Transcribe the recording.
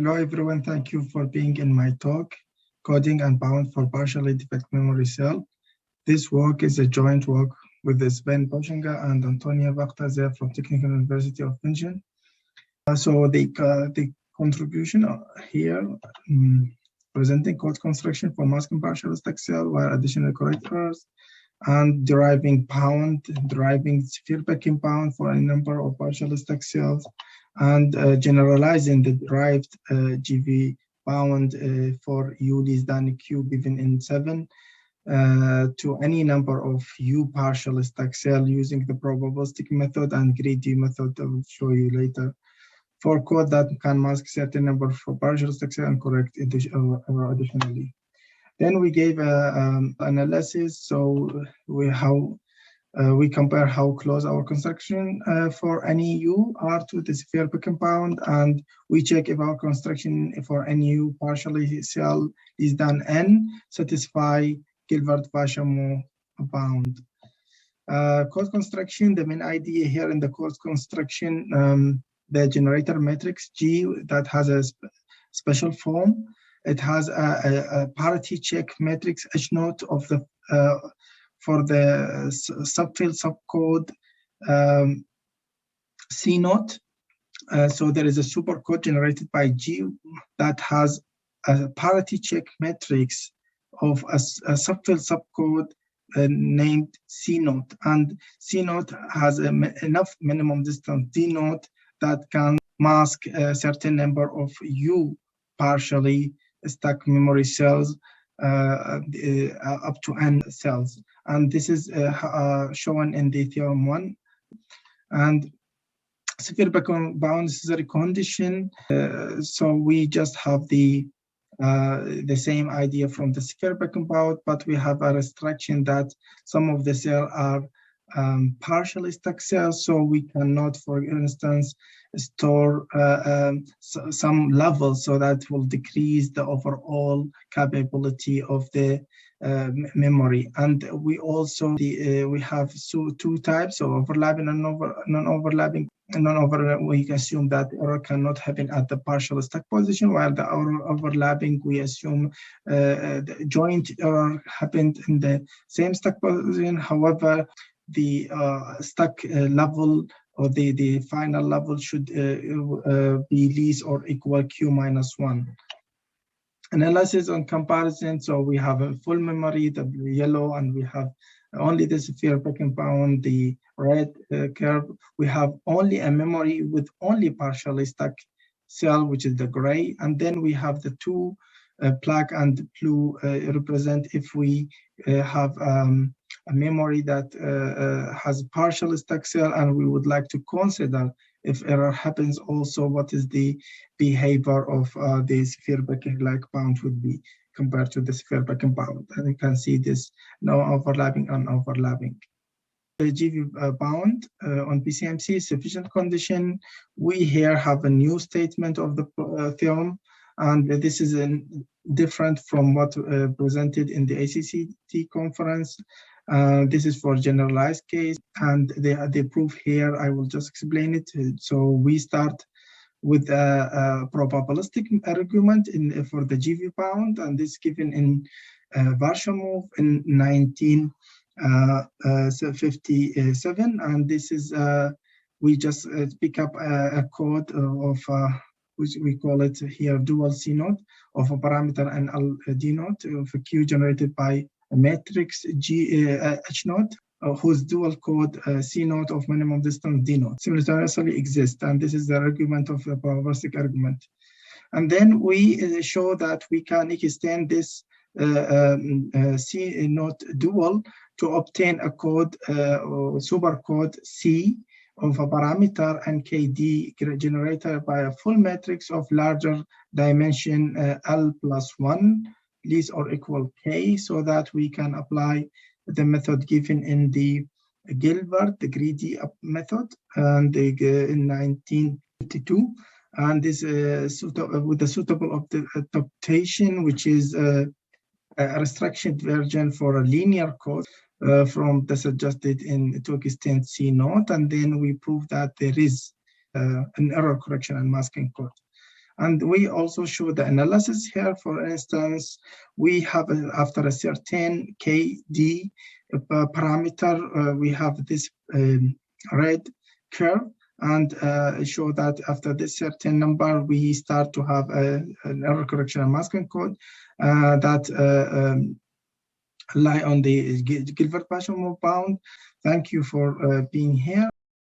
Hello everyone, thank you for being in my talk, Coding and Bound for Partially Defect Memory Cell. This work is a joint work with Sven Boschinger and Antonia Wachter-Zeh from Technical University of München. So the contribution here, presenting code construction for masking partial stack cell via additional correctors, and deriving sphere packing bound for a number of partial stack cells, and generalizing the derived GV bound for U less than Q given in 7 to any number of U partial stack cell using the probabilistic method and greedy method I will show you later, for code that can mask certain number for partial stack cell and correct additionally. Then we gave analysis, so we compare how close our construction for any U are to the sphere packing bound, and we check if our construction for any U partially cell is than N satisfy Gilbert-Varshamov bound. Code construction, the main idea here in the code construction, the generator matrix G that has a special form. It has a parity check matrix H naught of the for the subfield subcode C naught. So there is a supercode generated by G that has a parity check matrix of a subfield subcode named C naught, and C naught has enough minimum distance D naught that can mask a certain number of U partially stack memory cells up to N cells, and this is shown in the theorem 1. And sphere packing bound necessary condition, so we just have the same idea from the sphere packing bound, but we have a restriction that some of the cells are partially stack cells, so we cannot, for instance, store some levels, so that will decrease the overall capability of the memory. And we also we have two types of overlapping and non-overlapping. We assume that error cannot happen at the partial stack position, while the overlapping we assume the joint error happened in the same stack position. However, the stack level or the final level should be less or equal Q minus 1. Analysis on comparison, so we have a full memory, the yellow, and we have only the sphere packing bound, the red curve. We have only a memory with only partially stack cell, which is the gray, and then we have the two black and blue represent if we have a memory that has partial stack cell, and we would like to consider if error happens also what is the behavior of the sphere packing like bound would be compared to the sphere packing bound. And you can see this no overlapping and overlapping. The GV bound on PCMC sufficient condition. We here have a new statement of the theorem, and this is different from what presented in the ACCT conference. This is for generalized case, and the proof here, I will just explain it. So we start with a probabilistic argument for the GV bound, and this given in Varshamov in 1957, and this is we just pick up a code of which we call it here dual C naught of a parameter and D naught of a Q generated by a matrix H naught, whose dual code C naught of minimum distance D naught simultaneously exists, and this is the argument of the probabilistic argument. And then we show that we can extend this C naught dual to obtain a code, supercode C of a parameter and KD generated by a full matrix of larger dimension L plus 1, less or equal K, so that we can apply the method given in the Gilbert, the greedy method, and in 1952. And this with the suitable adaptation, which is a restriction version for a linear code from the suggested to extend C naught, and then we prove that there is an error correction and masking code. And we also show the analysis here. For instance, we have after a certain KD parameter, we have this red curve, and show that after this certain number, we start to have an error correction and masking code that lie on the Gilbert-Varshamov bound. Thank you for being here.